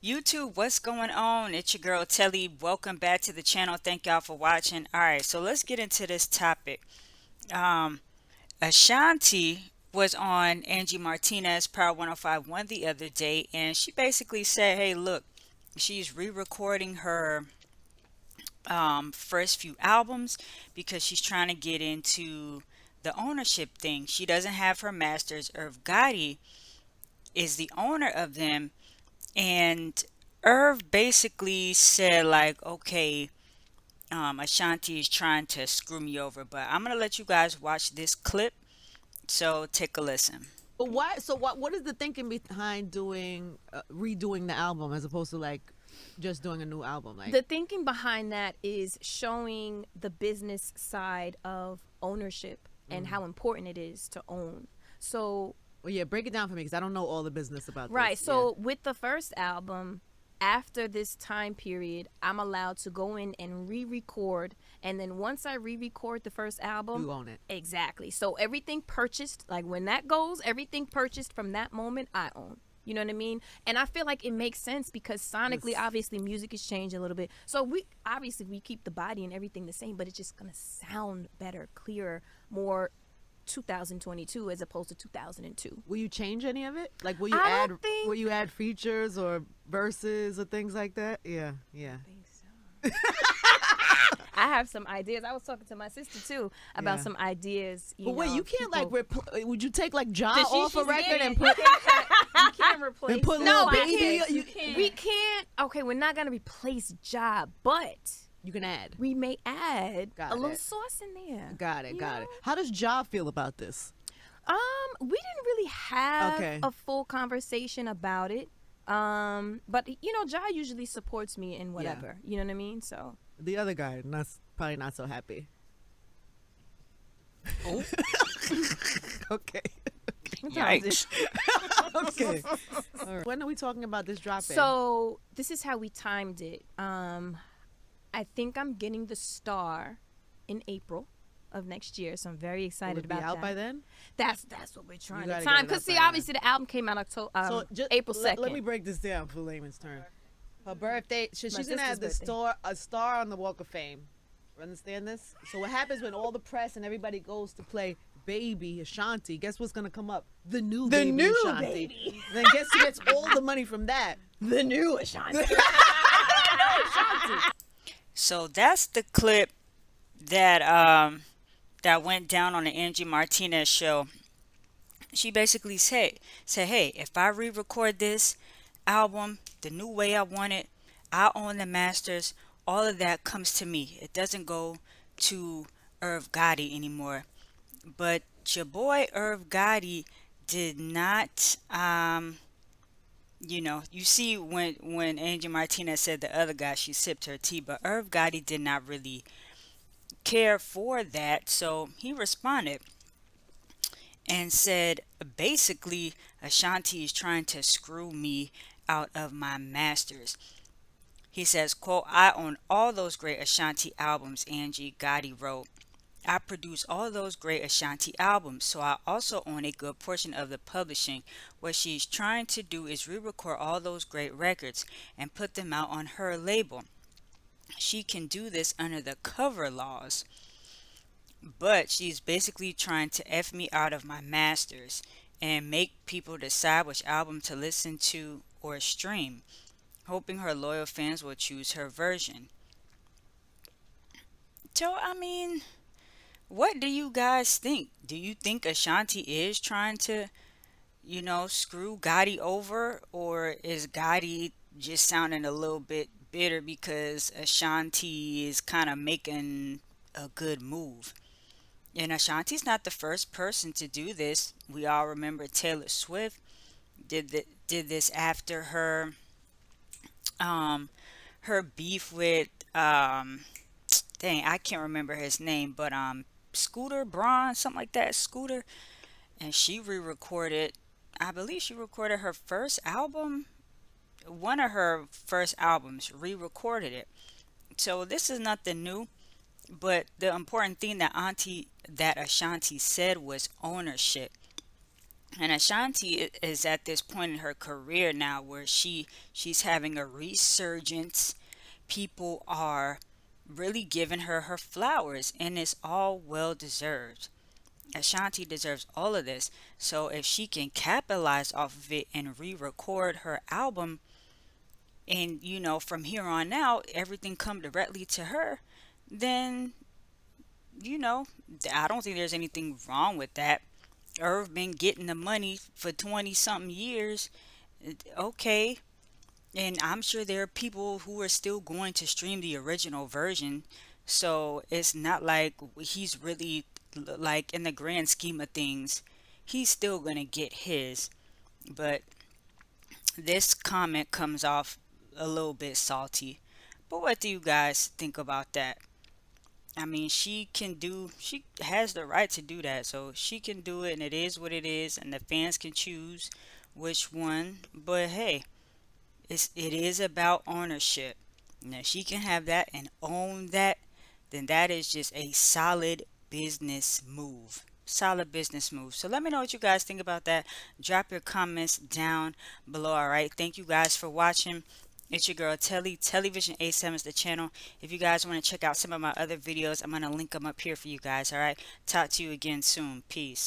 YouTube, what's going on? It's your girl Telly. Welcome back to the channel. Thank y'all for watching. All right, so let's get into this topic. Um, Ashanti was on Angie Martinez Power 105.1 the other day, and she basically said, "Hey, look, she's re-recording her first few albums because she's trying to get into the ownership thing. She doesn't have her masters. Irv Gotti is the owner of them." And Irv basically said, like, okay, Ashanti is trying to screw me over, but I'm gonna let you guys watch this clip. So take a listen. But why? So what? What is the thinking behind doing redoing the album as opposed to like just doing a new album? Like, The thinking behind that is showing the business side of ownership and how important it is to own. So, well, yeah, break it down for me because I don't know all the business about right. this. So, with the first album, after this time period, I'm allowed to go in and re record. And then once I re record the first Yeah, album, you own it. exactly. So, everything purchased, like when that goes, everything purchased from that moment, I own. You know what I mean? And I feel like it makes sense because sonically, Yes. obviously, music has changed a little bit. So we keep the body and everything the same, but it's just gonna sound better, clearer, more 2022 as opposed to 2002. Will you change any of it? Like, will you I add? don't think. Will you add features or verses or things like that? Yeah, yeah. Think so. I have some ideas. I was talking to my sister too about Yeah. some ideas. But wait, you can't like. Would you take like Ja Does off a she's record getting- and put? you can't replace And put them. Lil No, I Baby, can't. you We can't. Okay, we're not gonna replace Ja, but You can add. we may add Got a little it. sauce in there. Got it. You Got it. know? How does Ja feel about this? We didn't really have Okay. a full conversation about it. But Ja usually supports me in whatever. You know what I mean? So The other guy, probably not so happy. Oh, Okay. what time is yikes. it? Okay. All right. When are we talking about this dropping? So this is how we timed it. I think I'm getting the star in April of next year, so I'm very will excited it be about out that. by then? That's what we're trying to gotta time. get it Because out see, by then. obviously the album came out April 2nd. Let me break this down for Layman's turn. Her birthday, she's My gonna have sister's birthday. a star on the Walk of Fame. Understand this? So what happens when all the press and everybody goes to play Baby Ashanti? Guess what's gonna come up? The new The Baby new Ashanti. Baby. Then guess who gets all the money from that? The new Ashanti. So that's the clip that that went down on the Angie Martinez show. She basically said, hey, if I re-record this album the new way I want it, I own the masters. All of that comes to me. It doesn't go to Irv Gotti anymore. But your boy Irv Gotti did not. You see when Angie Martinez said the other guy, she sipped her tea, but Irv Gotti did not really care for that, so he responded and said, basically, Ashanti is trying to screw me out of my masters. He says, quote, I own all those great Ashanti albums, Angie, Gotti wrote. I produce all those great Ashanti albums, so I also own a good portion of the publishing. What she's trying to do is re-record all those great records and put them out on her label. She can do this under the cover laws, but she's basically trying to F me out of my masters and make people decide which album to listen to or stream, hoping her loyal fans will choose her version. So, I mean, what do you guys think? Do you think Ashanti is trying to, screw Gotti over, or is Gotti just sounding a little bit bitter because Ashanti is kind of making a good move? And Ashanti's not the first person to do this. We all remember Taylor Swift did this after um her beef with dang, I can't remember his name, but Scooter Braun, something like that, Scooter, and she re-recorded. I believe she recorded her first album, one of her first albums, re-recorded it. So this is nothing new, but the important thing that Ashanti said was ownership. And Ashanti is at this point in her career now where she's having a resurgence. People are really giving her flowers, and it's all well deserved. Ashanti deserves all of this. So if she can capitalize off of it and re-record her album, and from here on out everything come directly to her, then you know I don't think there's anything wrong with that. Irv been getting the money for 20 something years. Okay. And I'm sure there are people who are still going to stream the original version. So it's not like he's really, like, in the grand scheme of things, he's still going to get his. But this comment comes off a little bit salty. But what do you guys think about that? I mean, she has the right to do that. So she can do it, and it is what it is, and the fans can choose which one. But hey, it is about ownership. Now, if she can have that and own that, then that is just a solid business move. Solid business move. So let me know what you guys think about that. Drop your comments down below. All right. Thank you guys for watching. It's your girl Telly. TelliVision A7 is the channel. If you guys want to check out some of my other videos, I'm going to link them up here for you guys. All right. Talk to you again soon. Peace.